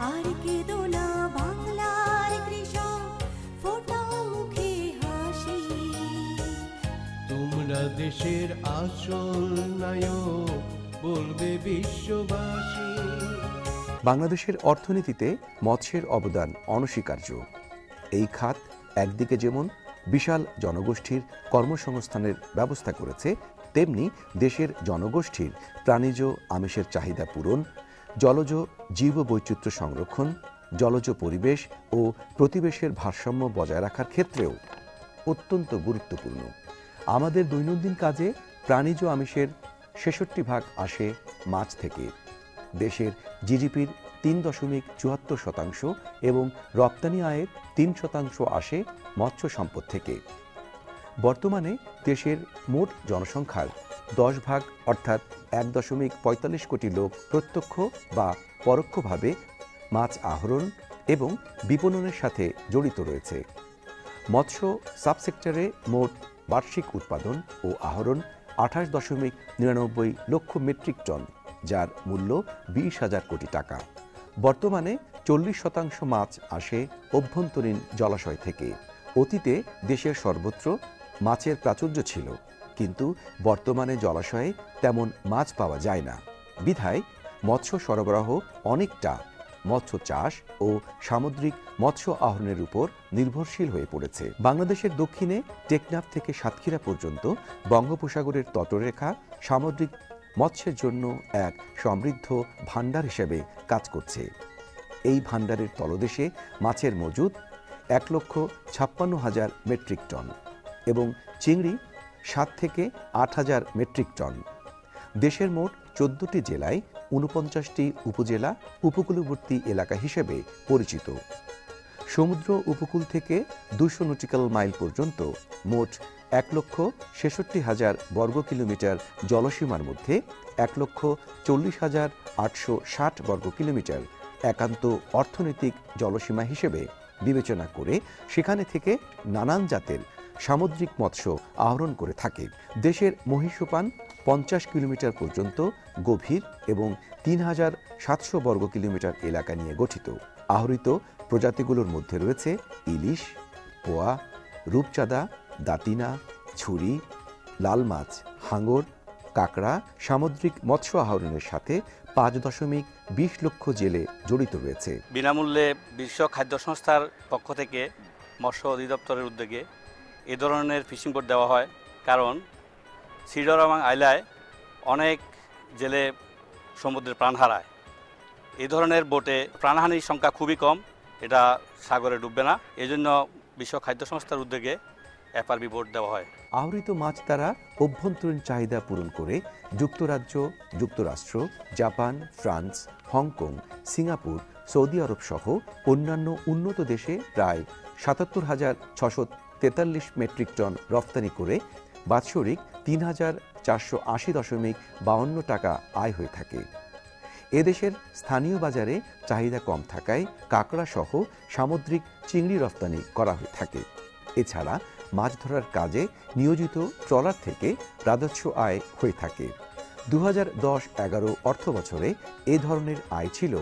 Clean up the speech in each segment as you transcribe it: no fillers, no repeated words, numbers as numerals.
আর কেঁদো না বাংলার কৃষক, ফোটাও মুখে হাসি। তোমরা দেশের আসল নায়ক, বলবে বিশ্ববাসী। বাংলাদেশের অর্থনীতিতে মৎস্যের অবদান অনস্বীকার্য। এই খাত একদিকে যেমন বিশাল জনগোষ্ঠীর কর্মসংস্থানের ব্যবস্থা করেছে, তেমনি দেশের জনগোষ্ঠীর প্রাণীজ আমিষের চাহিদা পূরণ, জলজ জীববৈচিত্র্য সংরক্ষণ, জলজ পরিবেশ ও প্রতিবেশের ভারসাম্য বজায় রাখার ক্ষেত্রেও অত্যন্ত গুরুত্বপূর্ণ। আমাদের দৈনন্দিন কাজে প্রাণীজ আমিষের ৬৬% আসে মাছ থেকে। দেশের জিডিপির ৩.৭৪% এবং রপ্তানি আয়ের ৩% আসে মৎস্য সম্পদ থেকে। বর্তমানে দেশের মোট জনসংখ্যার ১০% অর্থাৎ ১.৪৫ কোটি লোক প্রত্যক্ষ বা পরোক্ষভাবে মাছ আহরণ এবং বিপণনের সাথে জড়িত রয়েছে। মৎস্য সাবসেক্টরে মোট বার্ষিক উৎপাদন ও আহরণ ২৮.৯৯ লক্ষ মেট্রিক টন, যার মূল্য ২০,০০০ কোটি টাকা। বর্তমানে ৪০% মাছ আসে অভ্যন্তরীণ জলাশয় থেকে। অতীতে দেশের সর্বত্র মাছের প্রাচুর্য ছিল, কিন্তু বর্তমানে জলাশয়ে তেমন মাছ পাওয়া যায় না। বিধায় মৎস্য সরবরাহ অনেকটা মৎস্য চাষ ও সামুদ্রিক মৎস্য আহরণের উপর নির্ভরশীল হয়ে পড়েছে। বাংলাদেশের দক্ষিণে টেকনাফ থেকে সাতক্ষীরা পর্যন্ত বঙ্গোপসাগরের তটরেখা সামুদ্রিক মৎস্যের জন্য এক সমৃদ্ধ ভাণ্ডার হিসেবে কাজ করছে। এই ভাণ্ডারের তলদেশে মাছের মজুদ ১,৫৬,০০০ মেট্রিক টন এবং চিংড়ি ৭ থেকে ৮,০০০ মেট্রিক টন। দেশের মোট ১৪টি জেলায় ৪৯টি উপজেলা উপকূলবর্তী এলাকা হিসেবে পরিচিত। সমুদ্র উপকূল থেকে ২০০ নটিক্যাল মাইল পর্যন্ত মোট ১,৬৬,০০০ বর্গ কিলোমিটার জলসীমার মধ্যে ১,৪০,৮৬০ বর্গ কিলোমিটার একান্ত অর্থনৈতিক জলসীমা হিসেবে বিবেচনা করে সেখানে থেকে নানান জাতের সামুদ্রিক মৎস্য আহরণ করে থাকে। দেশের মহীসোপান ৫০ কিলোমিটার পর্যন্ত গভীর এবং ৩,৭০০ বর্গ কিলোমিটার এলাকা নিয়ে গঠিত। আহরিত প্রজাতিগুলোর মধ্যে রয়েছে ইলিশ, পোয়া, রূপচাঁদা, দাঁতিনা, ছুরি, লাল মাছ, হাঙর, কাঁকড়া। সামুদ্রিক মৎস্য আহরণের সাথে ৫.২০ লক্ষ জেলে জড়িত রয়েছে। বিনামূল্যে বিশ্ব খাদ্য সংস্থার পক্ষ থেকে মৎস্য অধিদপ্তরের উদ্যোগে এ ধরনের ফিশিং বোট দেওয়া হয়, কারণ সিডর এবং আইলায় অনেক জেলে সমুদ্রে প্রাণ হারায়। এই ধরনের বোটে প্রাণহানির সংখ্যা খুবই কম, এটা সাগরে ডুববে না। এজন্য বিশ্ব খাদ্য সংস্থার উদ্যোগে FRB বোট দেওয়া হয়। আহরিত মাছ দ্বারা অভ্যন্তরীণ চাহিদা পূরণ করে যুক্তরাজ্য, যুক্তরাষ্ট্র, জাপান, ফ্রান্স, হংকং, সিঙ্গাপুর, সৌদি আরব সহ অন্যান্য উন্নত দেশে প্রায় ৭৭,৬৪৩ মেট্রিক টন রপ্তানি করে বাৎসরিক ৩,৪৮০.৫২ টাকা আয় হয়ে থাকে। এদেশের স্থানীয় বাজারে চাহিদা কম থাকায় কাঁকড়া সহ সামুদ্রিক চিংড়ি রপ্তানি করা হয়ে থাকে। এছাড়া মাছ ধরার কাজে নিয়োজিত ট্রলার থেকে রাজস্ব আয় হয়ে থাকে। ২০১০-১১ অর্থ বছরে এ ধরনের আয় ছিল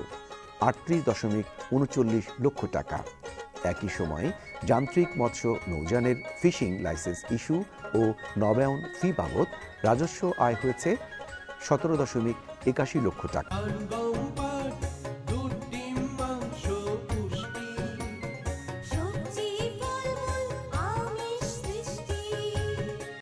৩৮.৩৯ লক্ষ টাকা। একই সময়ে যান্ত্রিক মৎস্য নৌযানের ফিশিং লাইসেন্স ইস্যু ও নবায়ন ফি বাবদ রাজস্ব আয় হয়েছে ১৭.৮১ লক্ষ টাকা।